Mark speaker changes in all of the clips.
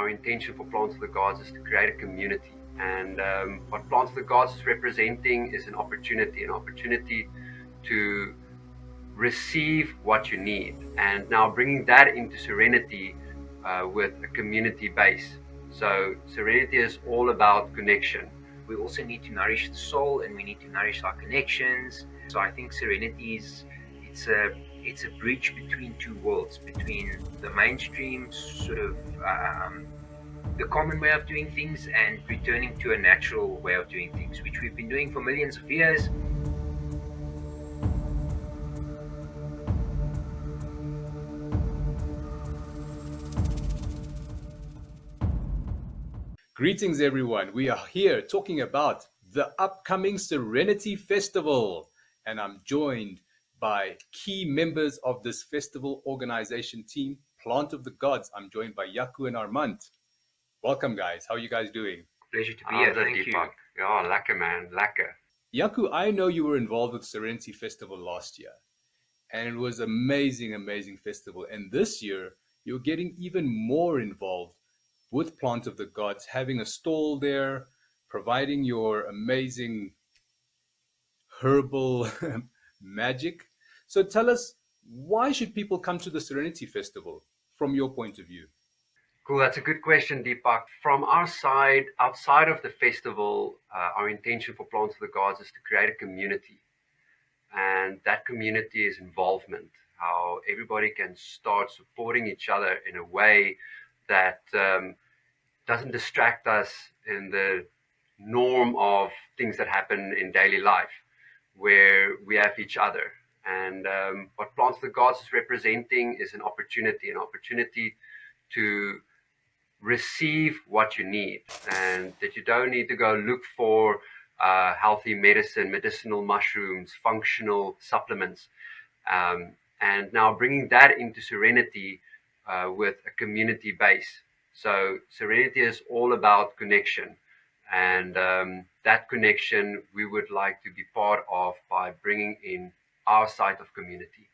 Speaker 1: our intention for Plants of the Gods is to create a community. And what Plants of the Gods is representing is an opportunity to receive what you need. And now bringing that into Serenity with a community base. So Serenity is all about connection.
Speaker 2: We also need to nourish the soul, and we need to nourish our connections. So I think Serenity is it's a bridge between two worlds, between the mainstream sort of the common way of doing things and returning to a natural way of doing things, which we've been doing for millions of years.
Speaker 3: Greetings, everyone. We are here talking about the upcoming Serenity Festival, and I'm joined by key members of this festival organization team, Plant of the Gods. I'm joined by Jaco and Armand. Welcome, guys. How are you guys doing?
Speaker 2: Pleasure to be here. Thank you.
Speaker 1: Yeah, lekker man, lekker.
Speaker 3: Jaco, I know you were involved with Serenity Festival last year, and it was amazing, amazing festival. And this year, you're getting even more involved with Plant of the Gods, having a stall there, providing your amazing herbal magic. So tell us, why should people come to the Serenity Festival from your point of view?
Speaker 1: Cool, that's a good question, Deepak. From our side, outside of the festival, our intention for Plants of the Gods is to create a community. And that community is involvement, how everybody can start supporting each other in a way that doesn't distract us in the norm of things that happen in daily life, where we have each other. And what Plants of the Gods is representing is an opportunity to receive what you need, and that you don't need to go look for healthy medicine, medicinal mushrooms, functional supplements. And now bringing that into Serenity with a community base. So Serenity is all about connection, and that connection we would like to be part of by bringing in our side of community,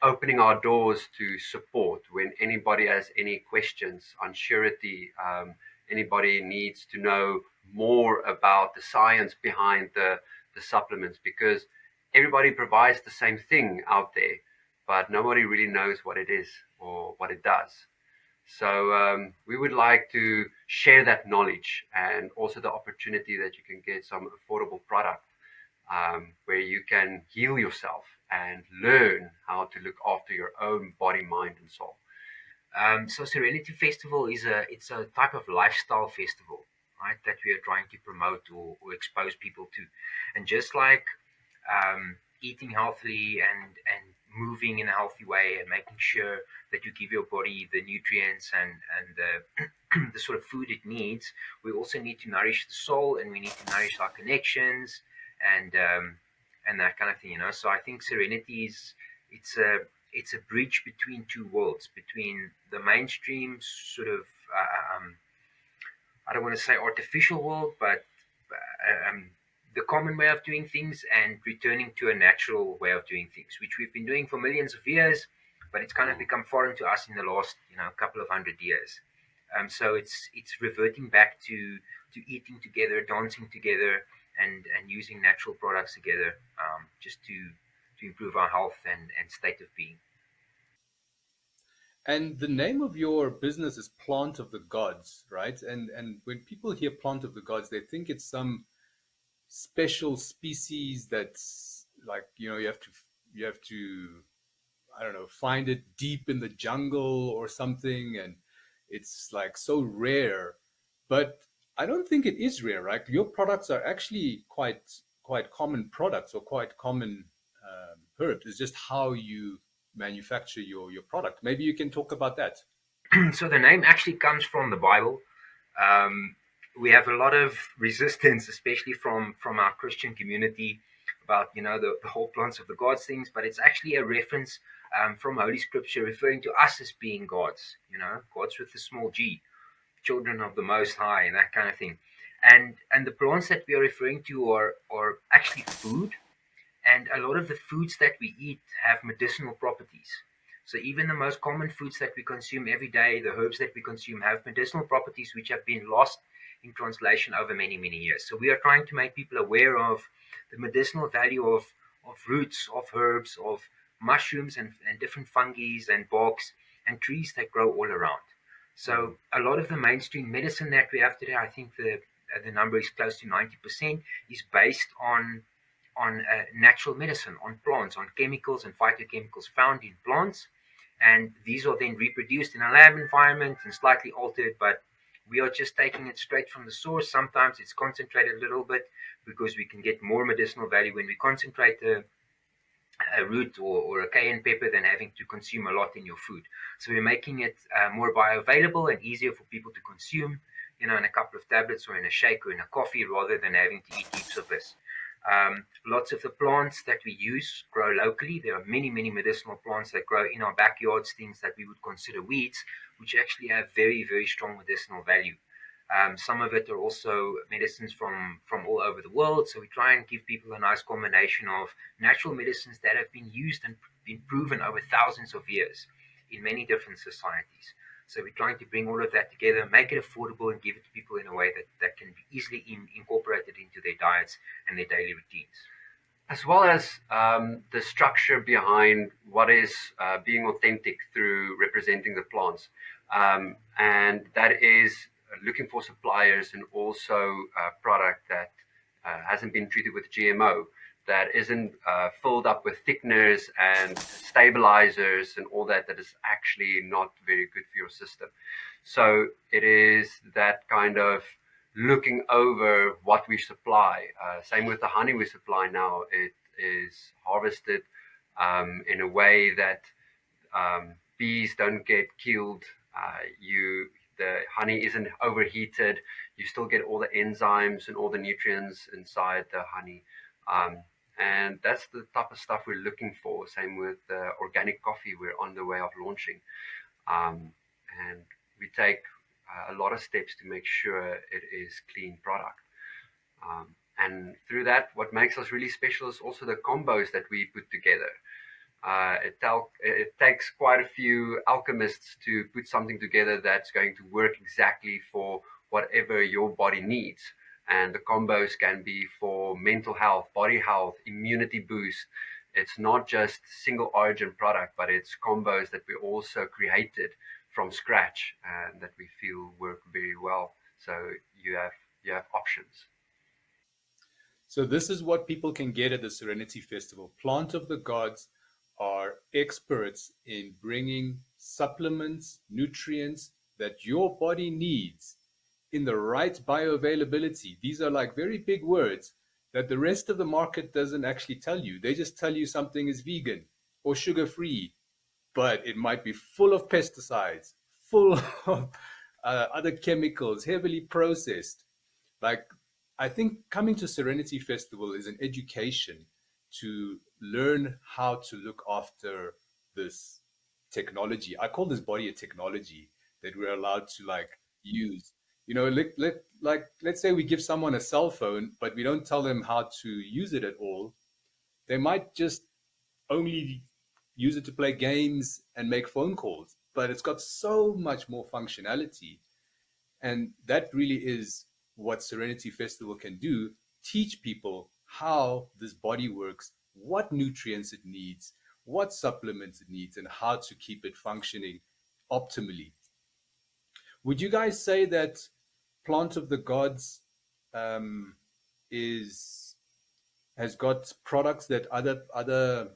Speaker 1: opening our doors to support when anybody has any questions, unsurety, anybody needs to know more about the science behind the supplements, because everybody provides the same thing out there, but nobody really knows what it is or what it does. So we would like to share that knowledge, and also the opportunity that you can get some affordable product where you can heal yourself and learn how to look after your own body, mind, and soul.
Speaker 2: So Serenity Festival it's a type of lifestyle festival, right? That we are trying to promote or expose people to, and just like eating healthily and moving in a healthy way and making sure that you give your body the nutrients and the sort of food it needs, we also need to nourish the soul, and we need to nourish our connections and that kind of thing, you know. So I think Serenity is it's a bridge between two worlds, between the mainstream sort of I don't want to say artificial world, but the common way of doing things, and returning to a natural way of doing things, which we've been doing for millions of years, but it's kind of become foreign to us in the last couple of 100 years. So it's reverting back to eating together, dancing together, and using natural products together, just to improve our health and state of being.
Speaker 3: And the name of your business is Plant of the Gods, right? And when people hear Plant of the Gods, they think it's some special species that's like, you have to I don't know, find it deep in the jungle or something, and it's like so rare. But I don't think it is rare, right? Your products are actually quite common products, or quite common herbs. It's just how you manufacture your product. Maybe you can talk about that.
Speaker 2: So the name actually comes from the Bible. We have a lot of resistance, especially from our Christian community, about the whole Plants of the Gods things, but it's actually a reference from Holy Scripture referring to us as being gods, gods with a small g, children of the Most High, and that kind of thing. And the plants that we are referring to are actually food, and a lot of the foods that we eat have medicinal properties. So even the most common foods that we consume every day, the herbs that we consume, have medicinal properties which have been lost in translation over many, many years. So we are trying to make people aware of the medicinal value of roots, of herbs, of mushrooms and different fungi and bugs and trees that grow all around. So a lot of the mainstream medicine that we have today, I think the number is close to 90%, is based on natural medicine, on plants, on chemicals and phytochemicals found in plants. And these are then reproduced in a lab environment and slightly altered, but we are just taking it straight from the source. Sometimes it's concentrated a little bit because we can get more medicinal value when we concentrate a root or a cayenne pepper than having to consume a lot in your food. So we're making it more bioavailable and easier for people to consume, in a couple of tablets or in a shake or in a coffee, rather than having to eat heaps of this. Lots of the plants that we use grow locally. There are many, many medicinal plants that grow in our backyards, things that we would consider weeds, which actually have very, very strong medicinal value. Some of it are also medicines from all over the world. So we try and give people a nice combination of natural medicines that have been used and been proven over thousands of years in many different societies. So we're trying to bring all of that together, make it affordable, and give it to people in a way that can be easily incorporated into their diets and their daily routines.
Speaker 1: As well as the structure behind what is being authentic through representing the plants. And that is looking for suppliers and also a product that hasn't been treated with GMO, that isn't filled up with thickeners and stabilizers and all that is actually not very good for your system. So it is that kind of looking over what we supply. Same with the honey we supply now. It is harvested in a way that bees don't get killed. The honey isn't overheated. You still get all the enzymes and all the nutrients inside the honey. And that's the type of stuff we're looking for. Same with organic coffee we're on the way of launching. And we take a lot of steps to make sure it is clean product. And through that, what makes us really special is also the combos that we put together. It takes quite a few alchemists to put something together that's going to work exactly for whatever your body needs. And the combos can be for mental health, body health, immunity boost. It's not just single origin product, but it's combos that we also created from scratch and that we feel work very well. So you have options.
Speaker 3: So this is what people can get at the Serenity Festival. Plant of the Gods are experts in bringing supplements, nutrients that your body needs in the right bioavailability. These are like very big words that the rest of the market doesn't actually tell you. They just tell you something is vegan or sugar-free, but it might be full of pesticides, full of other chemicals, heavily processed. Like, I think coming to Serenity Festival is an education to learn how to look after this technology. I call this body a technology that we're allowed to like use. Let's say we give someone a cell phone, but we don't tell them how to use it at all. They might just only use it to play games and make phone calls, but it's got so much more functionality. And that really is what Serenity Festival can do, teach people how this body works, what nutrients it needs, what supplements it needs, and how to keep it functioning optimally. Would you guys say that Plant of the Gods um, is has got products that other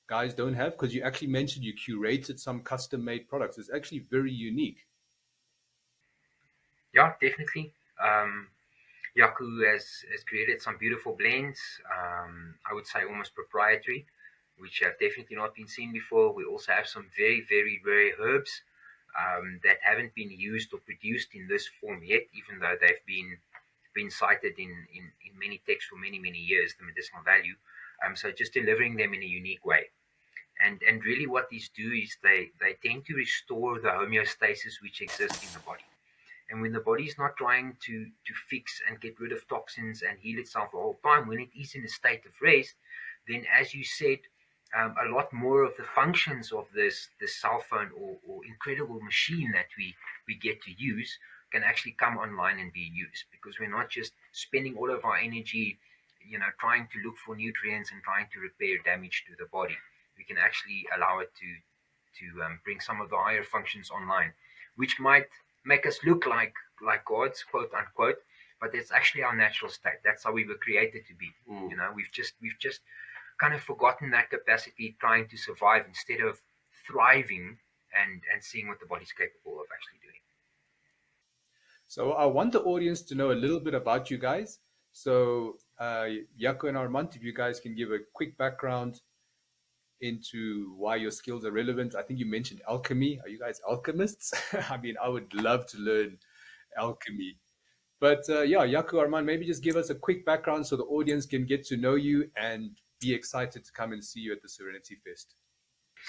Speaker 3: guys don't have? Because you actually mentioned you curated some custom made products. It's actually very unique.
Speaker 2: Yeah, definitely. Jaco has created some beautiful blends. I would say almost proprietary, which have definitely not been seen before. We also have some very, very rare herbs that haven't been used or produced in this form yet, even though they've been cited in many texts for many, many years, the medicinal value. So just delivering them in a unique way. And really what these do is they tend to restore the homeostasis which exists in the body. And when the body is not trying to fix and get rid of toxins and heal itself the whole time, when it is in a state of rest, then as you said, a lot more of the functions of this cell phone or incredible machine that we get to use can actually come online and be used, because we're not just spending all of our energy, trying to look for nutrients and trying to repair damage to the body. We can actually allow it to bring some of the higher functions online, which might make us look like gods, quote unquote, but it's actually our natural state. That's how we were created to be. We've just kind of forgotten that capacity, trying to survive instead of thriving and seeing what the body's capable of actually doing.
Speaker 3: So I want the audience to know a little bit about you guys. So Jaco and Armand, if you guys can give a quick background into why your skills are relevant. I think you mentioned alchemy. Are you guys alchemists? I mean, I would love to learn alchemy. But yeah, Jaco, Armand, maybe just give us a quick background so the audience can get to know you and be excited to come and see you at the Serenity Fest.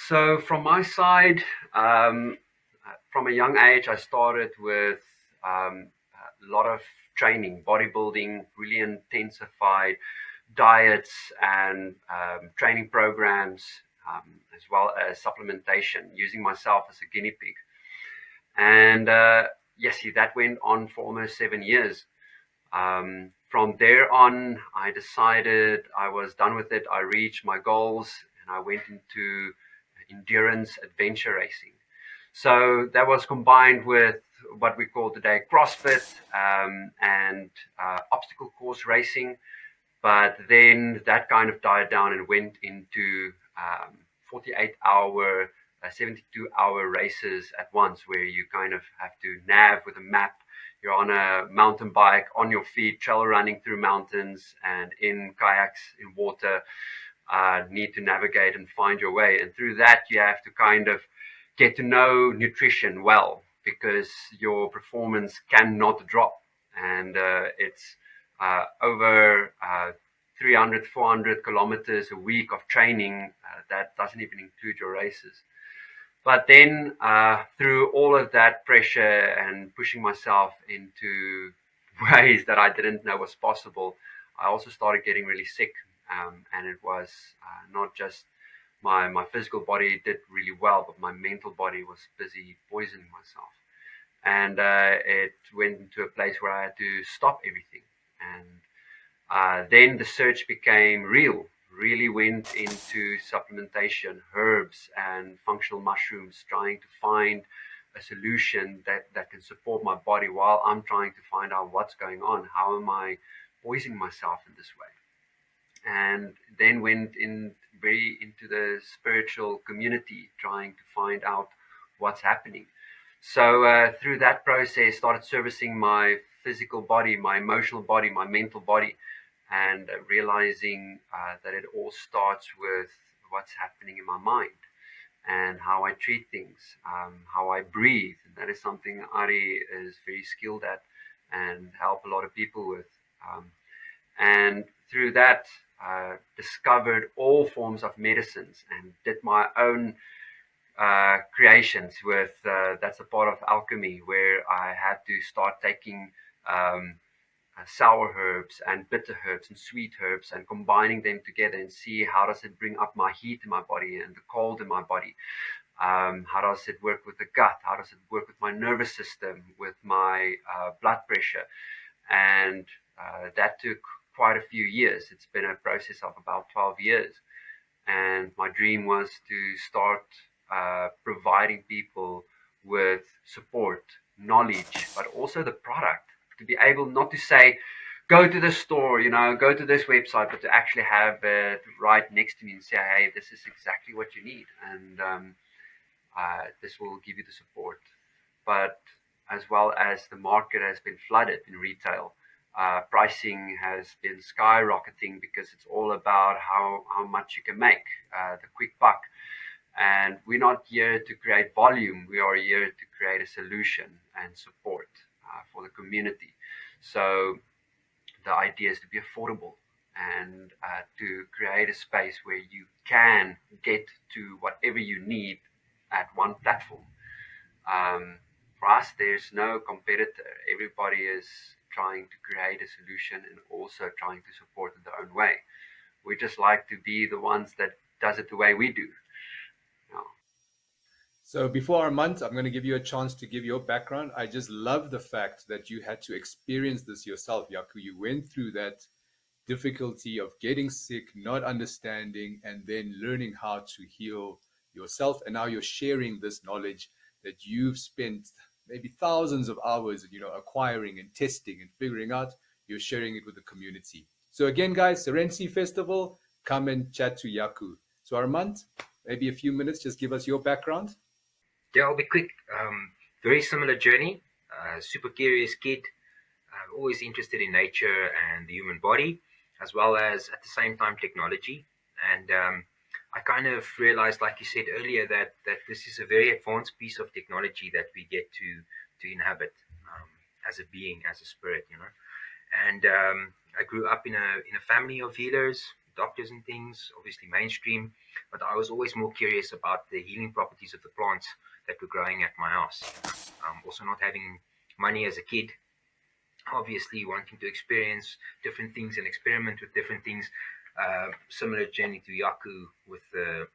Speaker 1: So from my side, from a young age, I started with a lot of training, bodybuilding, really intensified diets and training programs, as well as supplementation, using myself as a guinea pig. And yes, that went on for almost 7 years. From there on, I decided I was done with it. I reached my goals and I went into endurance adventure racing. So that was combined with what we call today CrossFit and obstacle course racing. But then that kind of died down and went into 48-hour, 72-hour races at once, where you kind of have to nav with a map. You're on a mountain bike, on your feet, trail running through mountains and in kayaks in water, need to navigate and find your way. And through that, you have to kind of get to know nutrition well, because your performance cannot drop. And it's over 300, 400 kilometers a week of training. That doesn't even include your races. But then through all of that pressure and pushing myself into ways that I didn't know was possible, I also started getting really sick. And it was not just my physical body did really well, but my mental body was busy poisoning myself. And it went into a place where I had to stop everything. And then the search became real, really went into supplementation, herbs and functional mushrooms, trying to find a solution that can support my body while I'm trying to find out what's going on. How am I poisoning myself in this way? And then went in very into the spiritual community, trying to find out what's happening. So through that process, started servicing my physical body, my emotional body, my mental body, and realizing that it all starts with what's happening in my mind and how I treat things, how I breathe. And that is something Ari is very skilled at and help a lot of people with. And through that, discovered all forms of medicines and did my own creations with that's a part of alchemy, where I had to start taking sour herbs and bitter herbs and sweet herbs and combining them together and see how does it bring up my heat in my body and the cold in my body. How does it work with the gut? How does it work with my nervous system, with my blood pressure? And that took quite a few years. It's been a process of about 12 years. And my dream was to start providing people with support, knowledge, but also the product, to be able not to say, go to the store, go to this website, but to actually have it right next to me and say, hey, this is exactly what you need. And this will give you the support. But as well as the market has been flooded in retail, pricing has been skyrocketing because it's all about how much you can make, the quick buck. And we're not here to create volume. We are here to create a solution and support for the community. So the idea is to be affordable and to create a space where you can get to whatever you need at one platform. For us, there's no competitor. Everybody is trying to create a solution and also trying to support in their own way. We just like to be the ones that does it the way we do. Yeah.
Speaker 3: So before Armand, I'm going to give you a chance to give your background. I just love the fact that you had to experience this yourself, Jaco. You went through that difficulty of getting sick, not understanding, and then learning how to heal yourself. And now you're sharing this knowledge that you've spent maybe thousands of hours, acquiring and testing and figuring out. You're sharing it with the community. So again, guys, Serenity Festival, come and chat to Jaco. So Armand, maybe a few minutes, just give us your background.
Speaker 2: Yeah, I'll be quick. Very similar journey. Super curious kid. Always interested in nature and the human body, as well as at the same time technology. And I kind of realized, like you said earlier, that this is a very advanced piece of technology that we get to inhabit as a being, as a spirit. And I grew up in a family of healers, doctors, and things. Obviously mainstream, but I was always more curious about the healing properties of the plants that were growing at my house. Also, not having money as a kid, obviously wanting to experience different things and experiment with different things. Similar journey to Jaco with the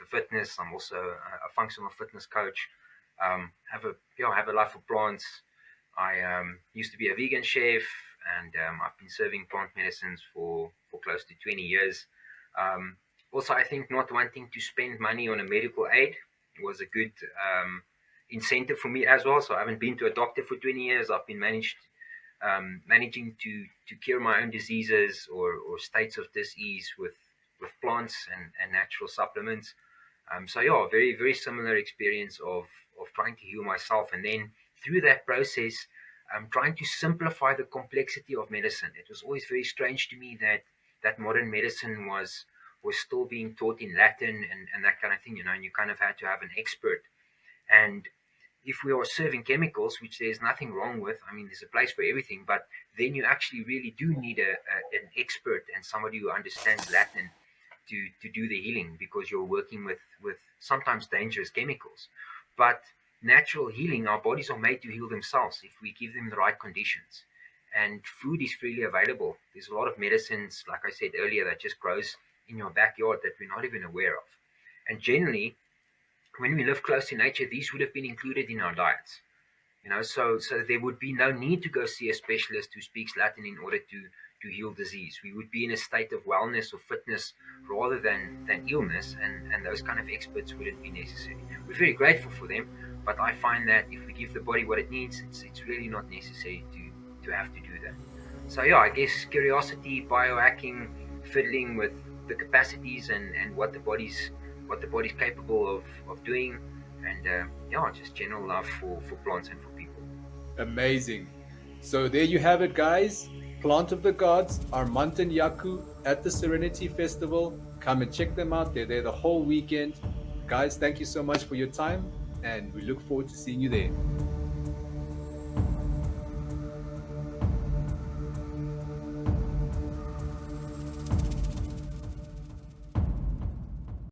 Speaker 2: fitness. I'm also a functional fitness coach. Have a life of plants. I used to be a vegan chef, and I've been serving plant medicines for close to 20 years. Also, I think not wanting to spend money on a medical aid was a good incentive for me as well. So I haven't been to a doctor for 20 years. I've been managing to cure my own diseases or states of disease with plants and natural supplements. So yeah, very very similar experience of trying to heal myself, and then through that process, trying to simplify the complexity of medicine. It was always very strange to me that modern medicine was still being taught in Latin and that kind of thing, and you kind of had to have an expert. And if we are serving chemicals, which there's nothing wrong with, I mean, there's a place for everything, but then you actually really do need an expert and somebody who understands Latin to do the healing, because you're working with sometimes dangerous chemicals. But natural healing, our bodies are made to heal themselves if we give them the right conditions. And food is freely available. There's a lot of medicines, like I said earlier, that just grows in your backyard that we're not even aware of. And generally, when we live close to nature, these would have been included in our diets. So there would be no need to go see a specialist who speaks Latin in order to heal disease. We would be in a state of wellness or fitness rather than illness, and those kind of experts wouldn't be necessary. We're very grateful for them, but I find that if we give the body what it needs, it's really not necessary to have to do that. So yeah, I guess curiosity, biohacking, fiddling with the capacities and what the body's capable of doing, and yeah, just general love for plants and for people.
Speaker 3: Amazing. So there you have it, guys. Plant of the Gods, Armand and Jaco at the Serenity Festival. Come and check them out. They're there the whole weekend. Guys, thank you so much for your time, and we look forward to seeing you there.